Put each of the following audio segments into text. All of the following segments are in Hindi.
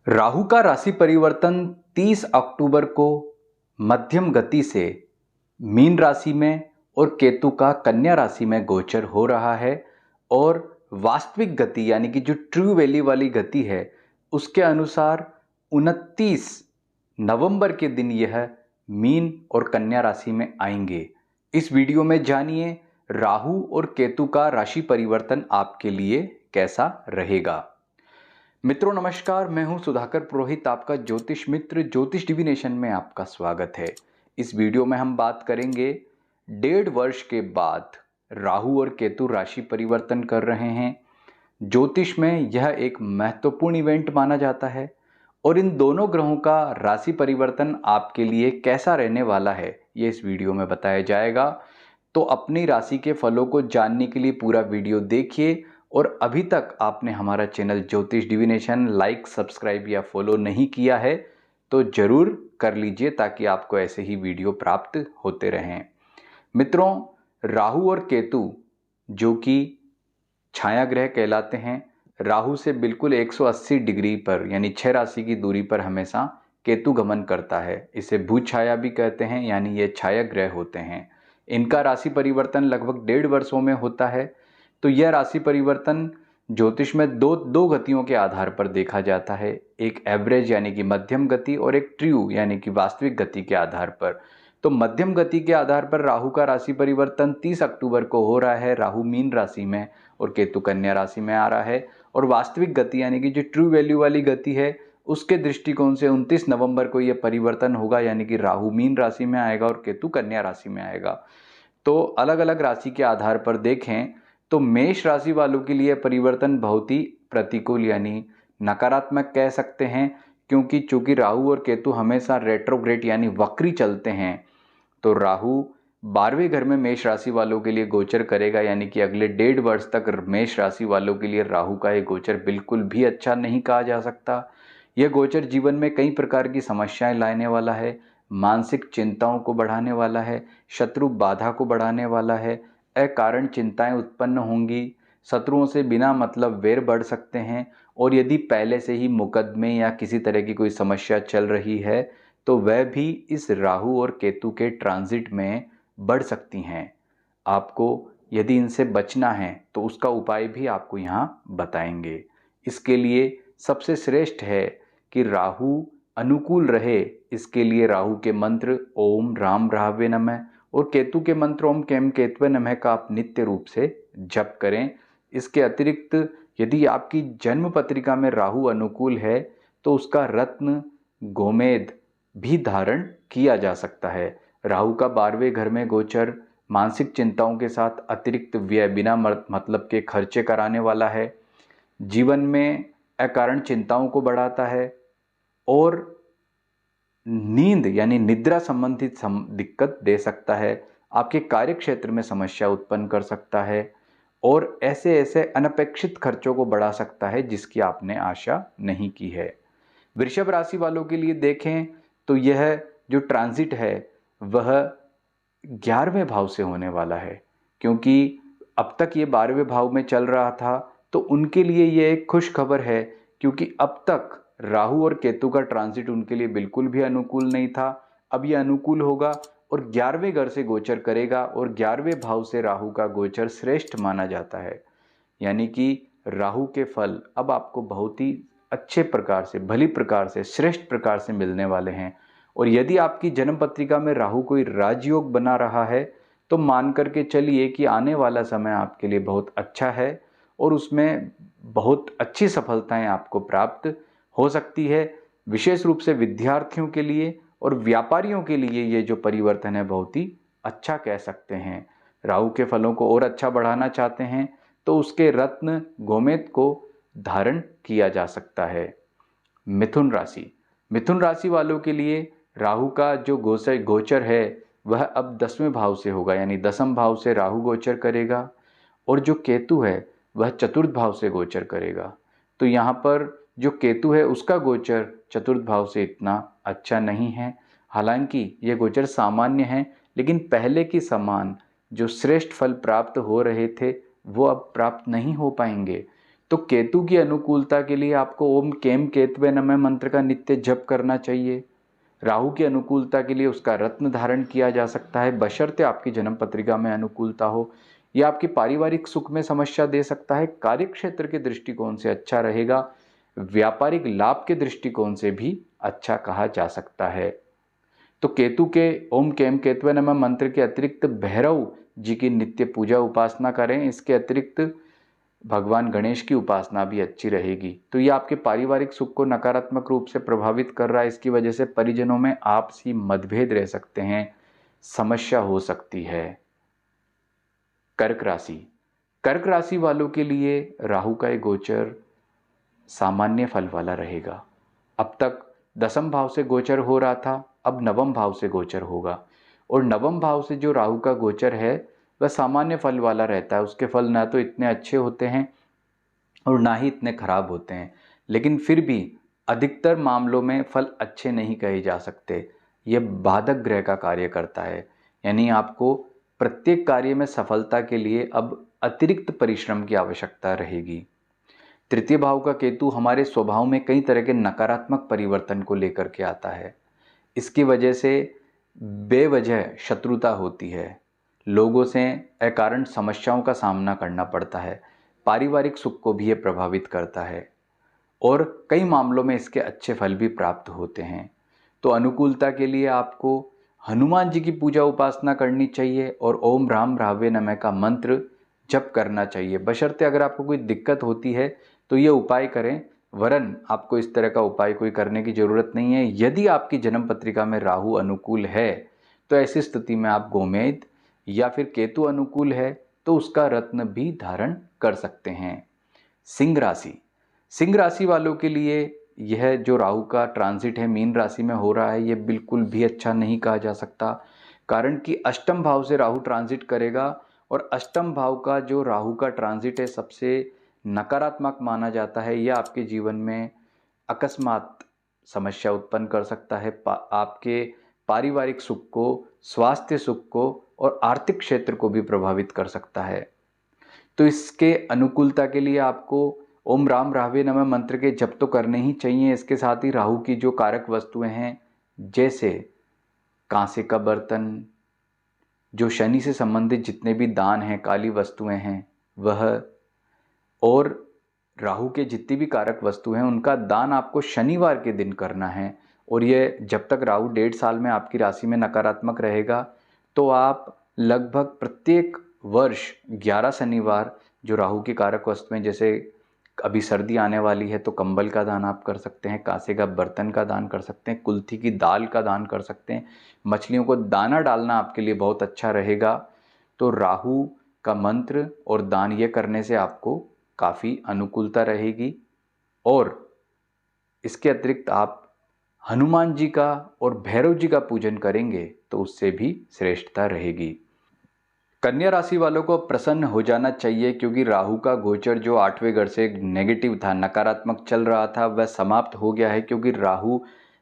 राहु का राशि परिवर्तन 30 अक्टूबर को मध्यम गति से मीन राशि में और केतु का कन्या राशि में गोचर हो रहा है। और वास्तविक गति यानी कि जो ट्रू वैल्यू वाली गति है उसके अनुसार 29 नवंबर के दिन यह मीन और कन्या राशि में आएंगे। इस वीडियो में जानिए राहु और केतु का राशि परिवर्तन आपके लिए कैसा रहेगा। मित्रों नमस्कार, मैं हूं सुधाकर पुरोहित, आपका ज्योतिष मित्र। ज्योतिष डिविनेशन में आपका स्वागत है। इस वीडियो में हम बात करेंगे 1.5 वर्ष के बाद राहु और केतु राशि परिवर्तन कर रहे हैं। ज्योतिष में यह एक महत्वपूर्ण इवेंट माना जाता है और इन दोनों ग्रहों का राशि परिवर्तन आपके लिए कैसा रहने वाला है ये इस वीडियो में बताया जाएगा। तो अपनी राशि के फलों को जानने के लिए पूरा वीडियो देखिए। और अभी तक आपने हमारा चैनल ज्योतिष डिविनेशन लाइक, सब्सक्राइब या फॉलो नहीं किया है तो जरूर कर लीजिए ताकि आपको ऐसे ही वीडियो प्राप्त होते रहें। मित्रों, राहु और केतु जो कि छाया ग्रह कहलाते हैं, राहु से बिल्कुल 180 डिग्री पर यानी 6 राशि की दूरी पर हमेशा केतु गमन करता है। इसे भू छाया भी कहते हैं, यानी ये छाया ग्रह होते हैं। इनका राशि परिवर्तन लगभग 1.5 वर्षों में होता है। तो यह राशि परिवर्तन ज्योतिष में दो गतियों के आधार पर देखा जाता है, एक एवरेज यानी कि मध्यम गति और एक ट्रू यानी कि वास्तविक गति के आधार पर। तो मध्यम गति के आधार पर राहु का राशि परिवर्तन 30 अक्टूबर को हो रहा है। राहु मीन राशि में और केतु कन्या राशि में आ रहा है। और वास्तविक गति यानी कि जो ट्रू वैल्यू वाली गति है उसके दृष्टिकोण से 29 नवंबर को यह परिवर्तन होगा, यानी कि राहु मीन राशि में आएगा और केतु कन्या राशि में आएगा। तो अलग अलग राशि के आधार पर देखें तो मेष राशि वालों के लिए परिवर्तन बहुत ही प्रतिकूल यानी नकारात्मक कह सकते हैं, क्योंकि चूंकि राहु और केतु हमेशा रेट्रोग्रेड यानी वक्री चलते हैं। तो राहु 12वें घर में मेष राशि वालों के लिए गोचर करेगा, यानी कि अगले 1.5 वर्ष तक मेष राशि वालों के लिए राहु का ये गोचर बिल्कुल भी अच्छा नहीं कहा जा सकता। यह गोचर जीवन में कई प्रकार की समस्याएं लाने वाला है, मानसिक चिंताओं को बढ़ाने वाला है, शत्रु बाधा को बढ़ाने वाला है, अकारण चिंताएं उत्पन्न होंगी, शत्रुओं से बिना मतलब वैर बढ़ सकते हैं। और यदि पहले से ही मुकदमे या किसी तरह की कोई समस्या चल रही है तो वह भी इस राहु और केतु के ट्रांजिट में बढ़ सकती हैं। आपको यदि इनसे बचना है तो उसका उपाय भी आपको यहाँ बताएंगे। इसके लिए सबसे श्रेष्ठ है कि राहु अनुकूल रहे। इसके लिए राहु के मंत्र ओम राम राहवे नमः और केतु के मंत्र ओम केम केतवे नमः का आप नित्य रूप से जप करें। इसके अतिरिक्त यदि आपकी जन्म पत्रिका में राहु अनुकूल है तो उसका रत्न गोमेद भी धारण किया जा सकता है। राहु का 12वें घर में गोचर मानसिक चिंताओं के साथ अतिरिक्त व्यय, बिना मतलब के खर्चे कराने वाला है, जीवन में अकारण चिंताओं को बढ़ाता है और नींद यानी निद्रा संबंधित दिक्कत दे सकता है, आपके कार्य क्षेत्र में समस्या उत्पन्न कर सकता है और ऐसे ऐसे अनपेक्षित खर्चों को बढ़ा सकता है जिसकी आपने आशा नहीं की है। वृषभ राशि वालों के लिए देखें तो यह जो ट्रांजिट है वह 11वें भाव से होने वाला है, क्योंकि अब तक ये 12वें भाव में चल रहा था। तो उनके लिए ये एक खुश खबर है, क्योंकि अब तक राहु और केतु का ट्रांजिट उनके लिए बिल्कुल भी अनुकूल नहीं था। अब ये अनुकूल होगा और 11वें घर से गोचर करेगा और 11वें भाव से राहु का गोचर श्रेष्ठ माना जाता है, यानी कि राहु के फल अब आपको बहुत ही अच्छे प्रकार से, भली प्रकार से, श्रेष्ठ प्रकार से मिलने वाले हैं। और यदि आपकी जन्म पत्रिका में राहु कोई राजयोग बना रहा है तो मान करके चलिए कि आने वाला समय आपके लिए बहुत अच्छा है और उसमें बहुत अच्छी सफलताएं आपको प्राप्त हो सकती है। विशेष रूप से विद्यार्थियों के लिए और व्यापारियों के लिए ये जो परिवर्तन है बहुत ही अच्छा कह सकते हैं। राहु के फलों को और अच्छा बढ़ाना चाहते हैं तो उसके रत्न गोमेद को धारण किया जा सकता है। मिथुन राशि वालों के लिए राहु का जो गोचर है वह अब 10वें भाव से होगा, यानी 10म भाव से राहु गोचर करेगा और जो केतु है वह चतुर्थ भाव से गोचर करेगा। तो यहाँ पर जो केतु है उसका गोचर चतुर्थ भाव से इतना अच्छा नहीं है। हालांकि ये गोचर सामान्य है, लेकिन पहले की समान जो श्रेष्ठ फल प्राप्त हो रहे थे वो अब प्राप्त नहीं हो पाएंगे। तो केतु की अनुकूलता के लिए आपको ओम केम केतवे नमः मंत्र का नित्य जप करना चाहिए। राहु की अनुकूलता के लिए उसका रत्न धारण किया जा सकता है, बशर्ते आपकी जन्म पत्रिका में अनुकूलता हो। यह आपकी पारिवारिक सुख में समस्या दे सकता है, कार्यक्षेत्र के दृष्टिकोण से अच्छा रहेगा, व्यापारिक लाभ के दृष्टिकोण से भी अच्छा कहा जा सकता है। तो केतु के ओम केम केतवे नमः मंत्र के अतिरिक्त भैरव जी की नित्य पूजा उपासना करें। इसके अतिरिक्त भगवान गणेश की उपासना भी अच्छी रहेगी। तो ये आपके पारिवारिक सुख को नकारात्मक रूप से प्रभावित कर रहा है। इसकी वजह से परिजनों में आपसी मतभेद रह सकते हैं, समस्या हो सकती है। कर्क राशि, कर्क राशि वालों के लिए राहु का ये गोचर सामान्य फल वाला रहेगा। अब तक दसम भाव से गोचर हो रहा था, अब नवम भाव से गोचर होगा, और नवम भाव से जो राहु का गोचर है वह सामान्य फल वाला रहता है। उसके फल ना तो इतने अच्छे होते हैं और ना ही इतने खराब होते हैं, लेकिन फिर भी अधिकतर मामलों में फल अच्छे नहीं कहे जा सकते। यह बाधक ग्रह का कार्य करता है, यानी आपको प्रत्येक कार्य में सफलता के लिए अब अतिरिक्त परिश्रम की आवश्यकता रहेगी। तृतीय भाव का केतु हमारे स्वभाव में कई तरह के नकारात्मक परिवर्तन को लेकर के आता है। इसकी वजह से बेवजह शत्रुता होती है, लोगों से अकारण समस्याओं का सामना करना पड़ता है, पारिवारिक सुख को भी ये प्रभावित करता है और कई मामलों में इसके अच्छे फल भी प्राप्त होते हैं। तो अनुकूलता के लिए आपको हनुमान जी की पूजा उपासना करनी चाहिए और ओम राम रावे नमः का मंत्र जप करना चाहिए। बशर्ते अगर आपको कोई दिक्कत होती है तो ये उपाय करें, वरन आपको इस तरह का उपाय कोई करने की ज़रूरत नहीं है। यदि आपकी जन्म पत्रिका में राहु अनुकूल है तो ऐसी स्थिति में आप गोमेद, या फिर केतु अनुकूल है तो उसका रत्न भी धारण कर सकते हैं। सिंह राशि, सिंह राशि वालों के लिए यह जो राहु का ट्रांजिट है मीन राशि में हो रहा है, यह बिल्कुल भी अच्छा नहीं कहा जा सकता। कारण कि अष्टम भाव से राहु ट्रांजिट करेगा और अष्टम भाव का जो राहु का ट्रांजिट है सबसे नकारात्मक माना जाता है। यह आपके जीवन में अकस्मात समस्या उत्पन्न कर सकता है, आपके पारिवारिक सुख को, स्वास्थ्य सुख को और आर्थिक क्षेत्र को भी प्रभावित कर सकता है। तो इसके अनुकूलता के लिए आपको ओम राम रावे नमः मंत्र के जप तो करने ही चाहिए। इसके साथ ही राहु की जो कारक वस्तुएं हैं, जैसे कांसे का बर्तन, जो शनि से संबंधित जितने भी दान हैं, काली वस्तुएं हैं वह, और राहु के जितनी भी कारक वस्तु हैं उनका दान आपको शनिवार के दिन करना है। और ये जब तक राहु 1.5 साल में आपकी राशि में नकारात्मक रहेगा तो आप लगभग प्रत्येक वर्ष 11 शनिवार जो राहु की कारक वस्तुएं, जैसे अभी सर्दी आने वाली है तो कंबल का दान आप कर सकते हैं, कांसे का बर्तन का दान कर सकते हैं, कुल्थी की दाल का दान कर सकते हैं, मछलियों को दाना डालना आपके लिए बहुत अच्छा रहेगा। तो राहु का मंत्र और दान ये करने से आपको काफ़ी अनुकूलता रहेगी। और इसके अतिरिक्त आप हनुमान जी का और भैरव जी का पूजन करेंगे तो उससे भी श्रेष्ठता रहेगी। कन्या राशि वालों को प्रसन्न हो जाना चाहिए, क्योंकि राहु का गोचर जो 8वें घर से नेगेटिव था, नकारात्मक चल रहा था, वह समाप्त हो गया है। क्योंकि राहु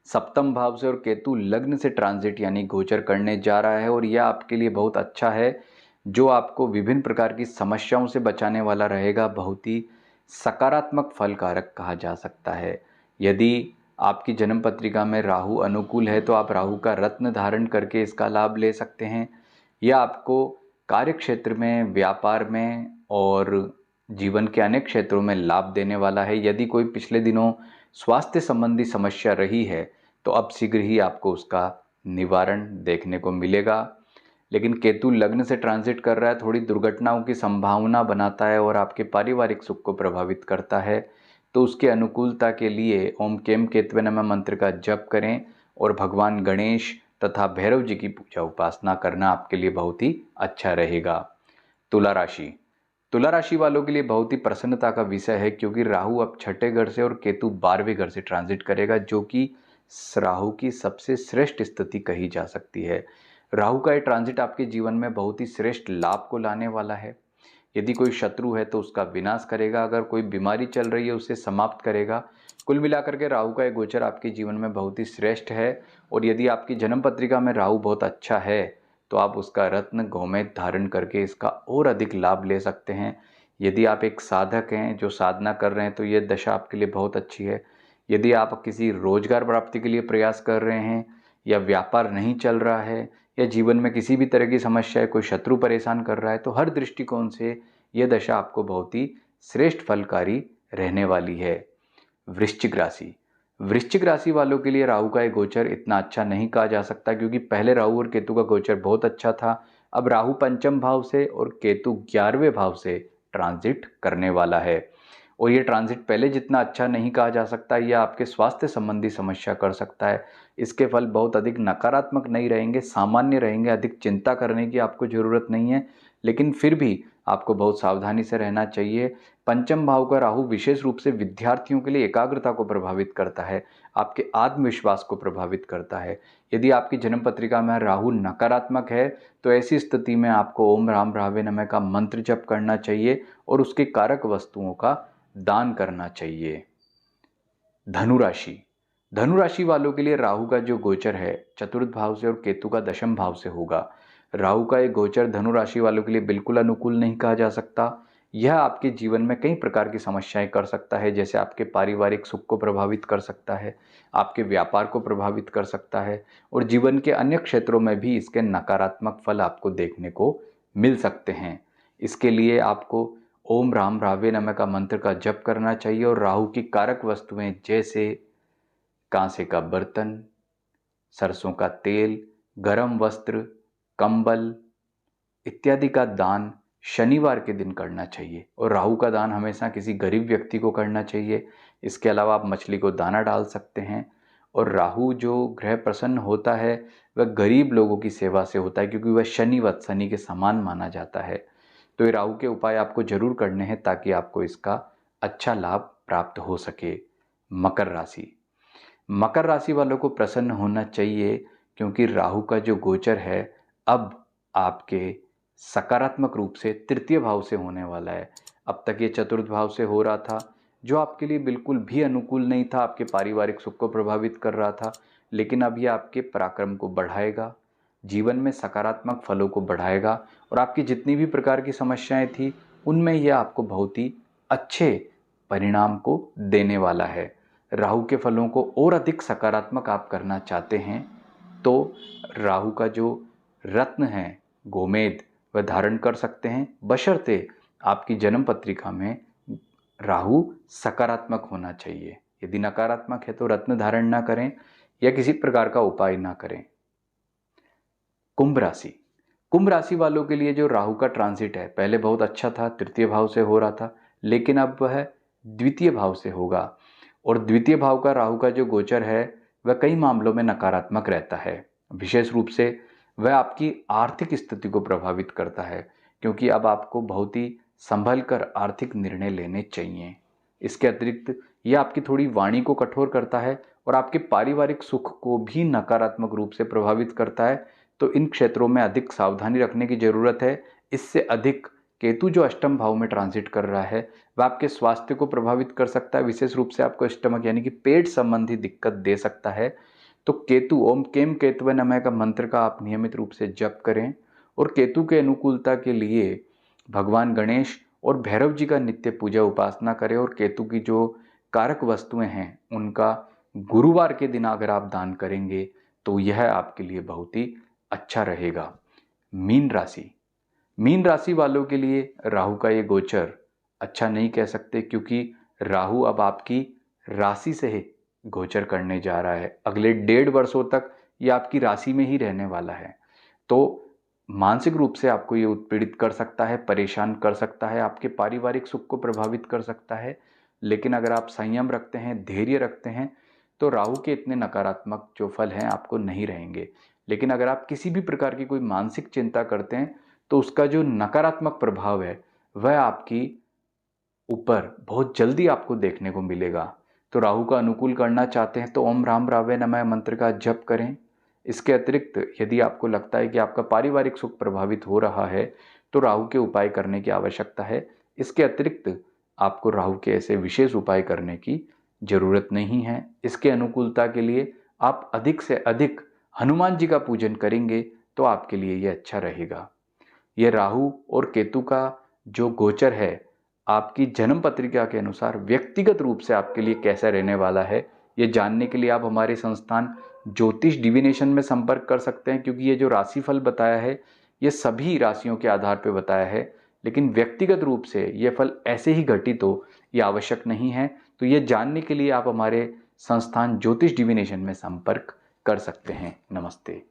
सप्तम भाव से और केतु लग्न से ट्रांजिट यानी गोचर करने जा रहा है, और यह आपके लिए बहुत अच्छा है, जो आपको विभिन्न प्रकार की समस्याओं से बचाने वाला रहेगा। बहुत ही सकारात्मक फल कारक कहा जा सकता है। यदि आपकी जन्म पत्रिका में राहु अनुकूल है तो आप राहु का रत्न धारण करके इसका लाभ ले सकते हैं। यह आपको कार्य क्षेत्र में, व्यापार में और जीवन के अनेक क्षेत्रों में लाभ देने वाला है। यदि कोई पिछले दिनों स्वास्थ्य संबंधी समस्या रही है तो अब शीघ्र ही आपको उसका निवारण देखने को मिलेगा। लेकिन केतु लग्न से ट्रांजिट कर रहा है, थोड़ी दुर्घटनाओं की संभावना बनाता है और आपके पारिवारिक सुख को प्रभावित करता है। तो उसके अनुकूलता के लिए ओम केम केतवे नमः मंत्र का जप करें और भगवान गणेश तथा भैरव जी की पूजा उपासना करना आपके लिए बहुत ही अच्छा रहेगा। तुला राशि, तुला राशि वालों के लिए बहुत ही प्रसन्नता का विषय है, क्योंकि राहु अब 6ठे घर से और केतु 12वें घर से ट्रांजिट करेगा, जो कि राहु की सबसे श्रेष्ठ स्थिति कही जा सकती है। राहु का ये ट्रांजिट आपके जीवन में बहुत ही श्रेष्ठ लाभ को लाने वाला है। यदि कोई शत्रु है तो उसका विनाश करेगा, अगर कोई बीमारी चल रही है उसे समाप्त करेगा। कुल मिलाकर के राहु का ये गोचर आपके जीवन में बहुत ही श्रेष्ठ है। और यदि आपकी जन्म पत्रिका में राहु बहुत अच्छा है तो आप उसका रत्न गोमेद धारण करके इसका और अधिक लाभ ले सकते हैं। यदि आप एक साधक हैं जो साधना कर रहे हैं तो ये दशा आपके लिए बहुत अच्छी है। यदि आप किसी रोजगार प्राप्ति के लिए प्रयास कर रहे हैं या व्यापार नहीं चल रहा है या जीवन में किसी भी तरह की समस्या है, कोई शत्रु परेशान कर रहा है, तो हर दृष्टिकोण से यह दशा आपको बहुत ही श्रेष्ठ फलकारी रहने वाली है। वृश्चिक राशि, वृश्चिक राशि वालों के लिए राहु का ये गोचर इतना अच्छा नहीं कहा जा सकता, क्योंकि पहले राहु और केतु का गोचर बहुत अच्छा था। अब राहु पंचम भाव से और केतु 11वें भाव से ट्रांजिट करने वाला है, और ये ट्रांजिट पहले जितना अच्छा नहीं कहा जा सकता। यह आपके स्वास्थ्य संबंधी समस्या कर सकता है। इसके फल बहुत अधिक नकारात्मक नहीं रहेंगे, सामान्य रहेंगे। अधिक चिंता करने की आपको ज़रूरत नहीं है, लेकिन फिर भी आपको बहुत सावधानी से रहना चाहिए। पंचम भाव का राहु विशेष रूप से विद्यार्थियों के लिए एकाग्रता को प्रभावित करता है, आपके आत्मविश्वास को प्रभावित करता है। यदि आपकी जन्म पत्रिका में राहु नकारात्मक है तो ऐसी स्थिति में आपको ओम राम रावे नमः का मंत्र जप करना चाहिए और उसके कारक वस्तुओं का दान करना चाहिए। धनुराशि, धनुराशि वालों के लिए राहु का जो गोचर है चतुर्थ भाव से और केतु का दशम भाव से होगा। राहु का ये गोचर धनुराशि वालों के लिए बिल्कुल अनुकूल नहीं कहा जा सकता। यह आपके जीवन में कई प्रकार की समस्याएं कर सकता है, जैसे आपके पारिवारिक सुख को प्रभावित कर सकता है, आपके व्यापार को प्रभावित कर सकता है, और जीवन के अन्य क्षेत्रों में भी इसके नकारात्मक फल आपको देखने को मिल सकते हैं। इसके लिए आपको ओम राम रावे नमः का मंत्र का जप करना चाहिए और राहु की कारक वस्तुएं जैसे कांसे का बर्तन, सरसों का तेल, गरम वस्त्र, कंबल इत्यादि का दान शनिवार के दिन करना चाहिए, और राहु का दान हमेशा किसी गरीब व्यक्ति को करना चाहिए। इसके अलावा आप मछली को दाना डाल सकते हैं। और राहु जो ग्रह प्रसन्न होता है वह गरीब लोगों की सेवा से होता है, क्योंकि वह शनिवत, शनि के समान माना जाता है। तो ये राहु के उपाय आपको जरूर करने हैं ताकि आपको इसका अच्छा लाभ प्राप्त हो सके। मकर राशि, मकर राशि वालों को प्रसन्न होना चाहिए, क्योंकि राहु का जो गोचर है अब आपके सकारात्मक रूप से तृतीय भाव से होने वाला है। अब तक ये चतुर्थ भाव से हो रहा था, जो आपके लिए बिल्कुल भी अनुकूल नहीं था, आपके पारिवारिक सुख को प्रभावित कर रहा था। लेकिन अब ये आपके पराक्रम को बढ़ाएगा, जीवन में सकारात्मक फलों को बढ़ाएगा, और आपकी जितनी भी प्रकार की समस्याएं थी उनमें यह आपको बहुत ही अच्छे परिणाम को देने वाला है। राहु के फलों को और अधिक सकारात्मक आप करना चाहते हैं तो राहु का जो रत्न है गोमेद वह धारण कर सकते हैं, बशर्ते आपकी जन्म पत्रिका में राहु सकारात्मक होना चाहिए। यदि नकारात्मक है तो रत्न धारण ना करें या किसी प्रकार का उपाय ना करें। कुंभ राशि, कुंभ राशि वालों के लिए जो राहु का ट्रांजिट है पहले बहुत अच्छा था, तृतीय भाव से हो रहा था, लेकिन अब वह द्वितीय भाव से होगा। और द्वितीय भाव का राहु का जो गोचर है वह कई मामलों में नकारात्मक रहता है। विशेष रूप से वह आपकी आर्थिक स्थिति को प्रभावित करता है, क्योंकि अब आपको बहुत ही संभल कर आर्थिक निर्णय लेने चाहिए। इसके अतिरिक्त यह आपकी थोड़ी वाणी को कठोर करता है और आपके पारिवारिक सुख को भी नकारात्मक रूप से प्रभावित करता है। तो इन क्षेत्रों में अधिक सावधानी रखने की जरूरत है। इससे अधिक केतु जो अष्टम भाव में ट्रांजिट कर रहा है वह आपके स्वास्थ्य को प्रभावित कर सकता है, विशेष रूप से आपको स्टमक यानी कि पेट संबंधी दिक्कत दे सकता है। तो केतु ओम केम केतवे नमः का मंत्र का आप नियमित रूप से जप करें, और केतु के अनुकूलता के लिए भगवान गणेश और भैरव जी का नित्य पूजा उपासना करें, और केतु की जो कारक वस्तुएं हैं उनका गुरुवार के दिन अगर आप दान करेंगे तो यह आपके लिए बहुत ही अच्छा रहेगा। मीन राशि, मीन राशि वालों के लिए राहु का ये गोचर अच्छा नहीं कह सकते, क्योंकि राहु अब आपकी राशि से ही गोचर करने जा रहा है। अगले 1.5 वर्षों तक ये आपकी राशि में ही रहने वाला है। तो मानसिक रूप से आपको ये उत्पीड़ित कर सकता है, परेशान कर सकता है, आपके पारिवारिक सुख को प्रभावित कर सकता है। लेकिन अगर आप संयम रखते हैं, धैर्य रखते हैं, तो राहु के इतने नकारात्मक जो फल हैं आपको नहीं रहेंगे। लेकिन अगर आप किसी भी प्रकार की कोई मानसिक चिंता करते हैं तो उसका जो नकारात्मक प्रभाव है वह आपकी ऊपर बहुत जल्दी आपको देखने को मिलेगा। तो राहु का अनुकूल करना चाहते हैं तो ओम राम रावे नमः मंत्र का जप करें। इसके अतिरिक्त यदि आपको लगता है कि आपका पारिवारिक सुख प्रभावित हो रहा है तो राहु के उपाय करने की आवश्यकता है। इसके अतिरिक्त आपको राहु के ऐसे विशेष उपाय करने की जरूरत नहीं है। इसके अनुकूलता के लिए आप अधिक से अधिक हनुमान जी का पूजन करेंगे तो आपके लिए यह अच्छा रहेगा। यह राहु और केतु का जो गोचर है आपकी जन्म पत्रिका के अनुसार व्यक्तिगत रूप से आपके लिए कैसा रहने वाला है, ये जानने के लिए आप हमारे संस्थान ज्योतिष डिविनेशन में संपर्क कर सकते हैं, क्योंकि ये जो राशिफल बताया है ये सभी राशियों के आधार पर बताया है, लेकिन व्यक्तिगत रूप से ये फल ऐसे ही घटित हो ये आवश्यक नहीं है। तो ये जानने के लिए आप हमारे संस्थान ज्योतिष डिविनेशन में संपर्क कर सकते हैं। नमस्ते।